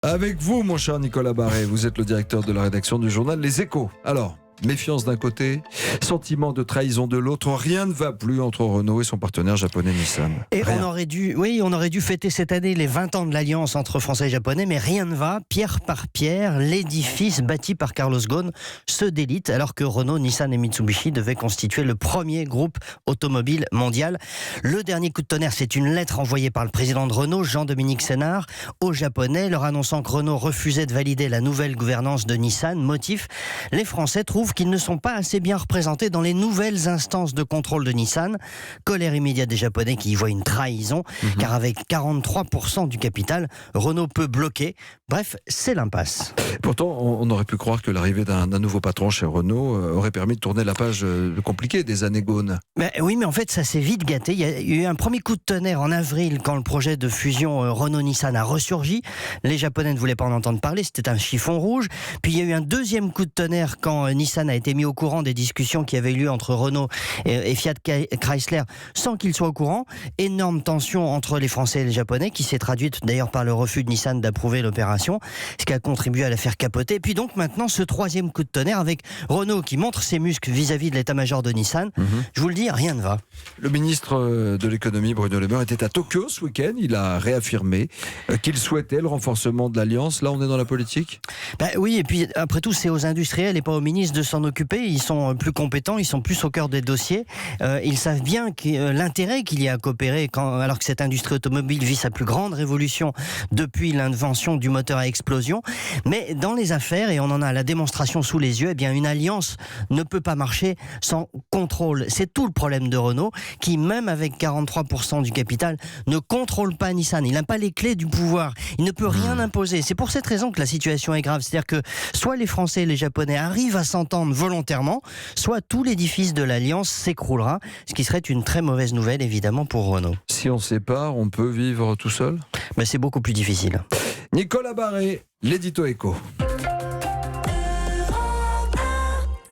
Avec vous, mon cher Nicolas Barré, vous êtes le directeur de la rédaction du journal Les Échos. Alors, méfiance d'un côté, sentiment de trahison de l'autre, rien ne va plus entre Renault et son partenaire japonais Nissan. Et Rien. on aurait dû fêter cette année les 20 ans de l'alliance entre Français et Japonais, mais rien ne va. Pierre par pierre, l'édifice bâti par Carlos Ghosn se délite, alors que Renault, Nissan et Mitsubishi devaient constituer le premier groupe automobile mondial. Le dernier coup de tonnerre, c'est une lettre envoyée par le président de Renault, Jean-Dominique Sénard, aux Japonais, leur annonçant que Renault refusait de valider la nouvelle gouvernance de Nissan. Motif, les Français trouvent qu'ils ne sont pas assez bien représentés dans les nouvelles instances de contrôle de Nissan. Colère immédiate des Japonais qui y voient une trahison, car avec 43% du capital, Renault peut bloquer. Bref, c'est l'impasse. Pourtant, on aurait pu croire que l'arrivée d'un nouveau patron chez Renault aurait permis de tourner la page compliquée des années Ghosn. Oui, mais en fait, ça s'est vite gâté. Il y a eu un premier coup de tonnerre en avril quand le projet de fusion Renault-Nissan a ressurgi. Les Japonais ne voulaient pas en entendre parler, c'était un chiffon rouge. Puis il y a eu un deuxième coup de tonnerre quand Nissan a été mis au courant des discussions qui avaient eu lieu entre Renault et Fiat Chrysler sans qu'ils soient au courant. Énorme tension entre les Français et les Japonais qui s'est traduite d'ailleurs par le refus de Nissan d'approuver l'opération, ce qui a contribué à la faire capoter. Et puis donc maintenant ce troisième coup de tonnerre avec Renault qui montre ses muscles vis-à-vis de l'état-major de Nissan. Je vous le dis, rien ne va. Le ministre de l'économie, Bruno Le Maire, était à Tokyo ce week-end. Il a réaffirmé qu'il souhaitait le renforcement de l'Alliance. Là, on est dans la politique ? Oui, et puis après tout, c'est aux industriels et pas aux ministres de s'en occuper. Ils sont plus compétents, ils sont plus au cœur des dossiers. Ils savent bien l'intérêt qu'il y a à coopérer alors que cette industrie automobile vit sa plus grande révolution depuis l'invention du moteur à explosion. Mais dans les affaires, et on en a la démonstration sous les yeux, eh bien une alliance ne peut pas marcher sans contrôle. C'est tout le problème de Renault, qui même avec 43% du capital, ne contrôle pas Nissan. Il n'a pas les clés du pouvoir. Il ne peut rien imposer. C'est pour cette raison que la situation est grave. C'est-à-dire que soit les Français et les Japonais arrivent à s'entendre volontairement, soit tout l'édifice de l'Alliance s'écroulera, ce qui serait une très mauvaise nouvelle, évidemment, pour Renault. Si on se sépare, on peut vivre tout seul ? Mais c'est beaucoup plus difficile. Nicolas Barré, l'édito Écho.